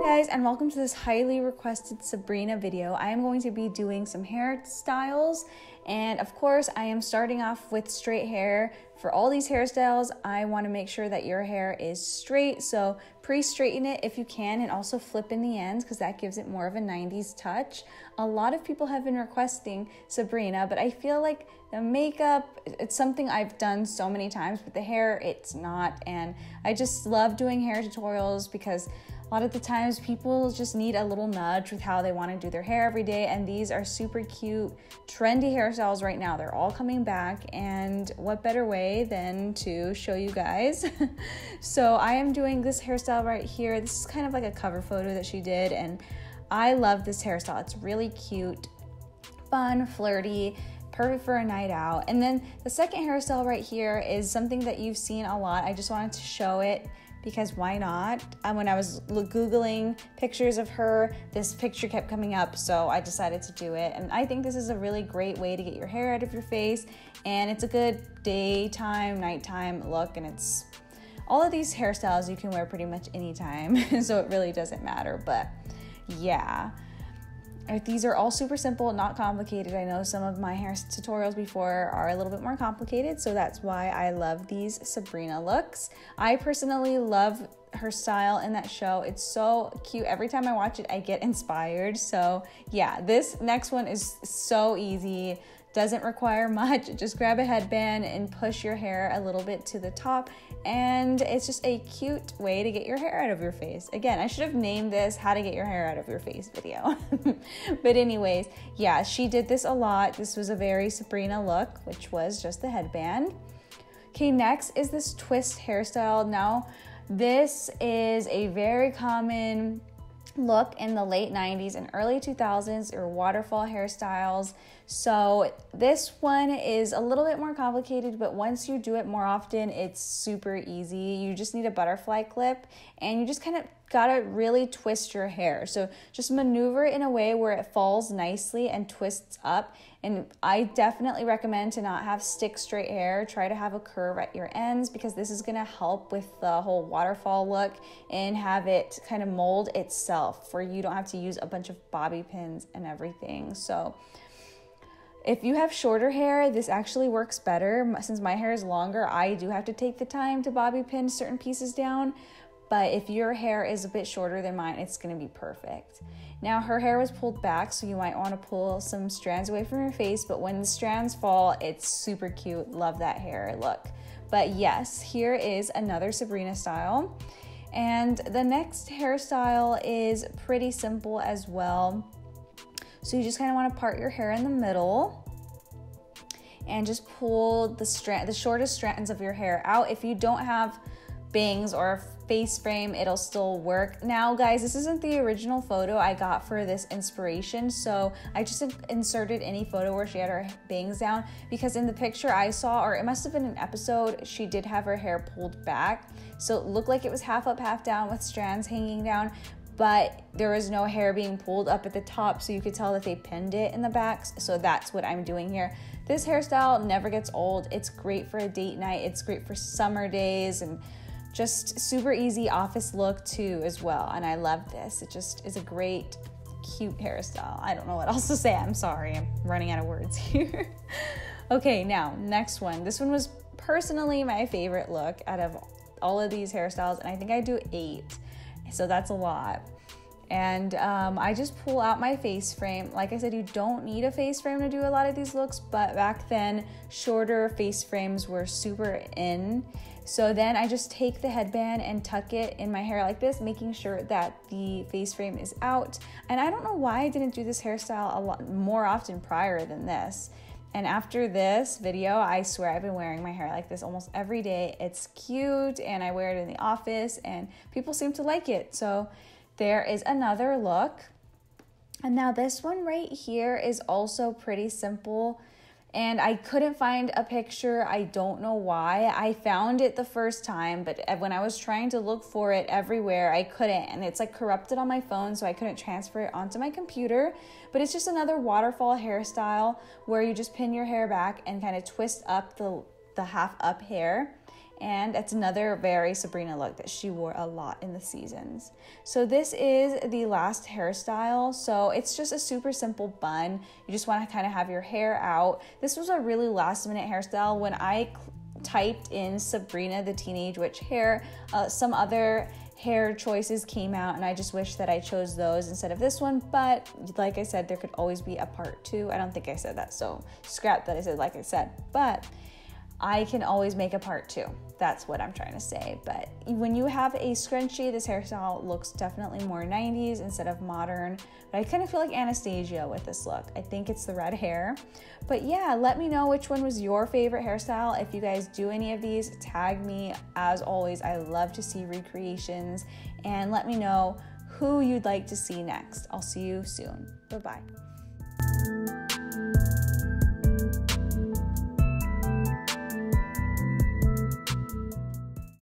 Guys, and welcome to this highly requested Sabrina video. I am going to be doing some hairstyles, and of course I am starting off with straight hair. For all these hairstyles, I want to make sure that your hair is straight, so pre-straighten it if you can, and also flip in the ends because that gives it more of a 90s touch. A lot of people have been requesting Sabrina, but I feel like the makeup, it's something I've done so many times, but the hair, it's not. And I just love doing hair tutorials because a lot of the times people just need a little nudge with how they want to do their hair every day, and these are super cute, trendy hairstyles right now. They're all coming back, and what better way than to show you guys. So I am doing this hairstyle right here. This is kind of like a cover photo that she did, and I love this hairstyle. It's really cute, fun, flirty, perfect for a night out. And then the second hairstyle right here is something that you've seen a lot. I just wanted to show it because why not? When I was Googling pictures of her, this picture kept coming up, so I decided to do it. And I think this is a really great way to get your hair out of your face, and it's a good daytime, nighttime look, and it's all of these hairstyles you can wear pretty much anytime, so it really doesn't matter. But yeah, these are all super simple, not complicated. I know some of my hair tutorials before are a little bit more complicated, so that's why I love these Sabrina looks. I personally love her style in that show. It's so cute. Every time I watch it, I get inspired. So yeah, this next one is so easy. Doesn't require much. Just grab a headband and push your hair a little bit to the top, and it's just a cute way to get your hair out of your face. Again, I should have named this how to get your hair out of your face video. But anyways, yeah, she did this a lot. This was a very Sabrina look, which was just the headband. Okay, next is this twist hairstyle. Now, this is a very common look in the late 90s and early 2000s, or waterfall hairstyles. So this one is a little bit more complicated, but once you do it more often, it's super easy. You just need a butterfly clip, and you just kind of gotta really twist your hair. So just maneuver it in a way where it falls nicely and twists up. And I definitely recommend to not have stick straight hair. Try to have a curve at your ends, because this is gonna help with the whole waterfall look and have it kind of mold itself, where you don't have to use a bunch of bobby pins and everything. So if you have shorter hair, this actually works better. Since my hair is longer, I do have to take the time to bobby pin certain pieces down. But if your hair is a bit shorter than mine, it's gonna be perfect. Now, her hair was pulled back, so you might wanna pull some strands away from your face, but when the strands fall, it's super cute. Love that hair look. But yes, here is another Sabrina style. And the next hairstyle is pretty simple as well. So you just kind of want to part your hair in the middle and just pull the shortest strands of your hair out. If you don't have bangs or a face frame, it'll still work. Now guys, this isn't the original photo I got for this inspiration, so I just inserted any photo where she had her bangs down, because in the picture I saw, or it must have been an episode, she did have her hair pulled back, so it looked like it was half up, half down with strands hanging down, but there was no hair being pulled up at the top, so you could tell that they pinned it in the backs. So that's what I'm doing here. This hairstyle never gets old. It's great for a date night. It's great for summer days, and just super easy office look too as well. And I love this. It just is a great, cute hairstyle. I don't know what else to say. I'm sorry. I'm running out of words here. Okay, now, next one. This one was personally my favorite look out of all of these hairstyles, and I think I do 8. So that's a lot. And I just pull out my face frame. Like I said, you don't need a face frame to do a lot of these looks, but back then shorter face frames were super in. So then I just take the headband and tuck it in my hair like this, making sure that the face frame is out. And I don't know why I didn't do this hairstyle a lot more often prior than this. And after this video, I swear I've been wearing my hair like this almost every day. It's cute, and I wear it in the office, and people seem to like it. So there is another look. And now this one right here is also pretty simple, and I couldn't find a picture. I don't know why. I found it the first time, but when I was trying to look for it everywhere, I couldn't, and it's like corrupted on my phone, so I couldn't transfer it onto my computer. But it's just another waterfall hairstyle where you just pin your hair back and kind of twist up the half up hair. And it's another very Sabrina look that she wore a lot in the seasons. So this is the last hairstyle. So it's just a super simple bun. You just want to kind of have your hair out. This was a really last minute hairstyle. When I typed in Sabrina the Teenage Witch hair, some other hair choices came out, and I just wish that I chose those instead of this one. But like I said, there could always be a part 2. I don't think I said that, so scrap that I said like I said, but I can always make a part 2. That's what I'm trying to say. But when you have a scrunchie, this hairstyle looks definitely more 90s instead of modern. But I kind of feel like Anastasia with this look. I think it's the red hair. But yeah, let me know which one was your favorite hairstyle. If you guys do any of these, tag me. As always, I love to see recreations. And let me know who you'd like to see next. I'll see you soon. Bye-bye.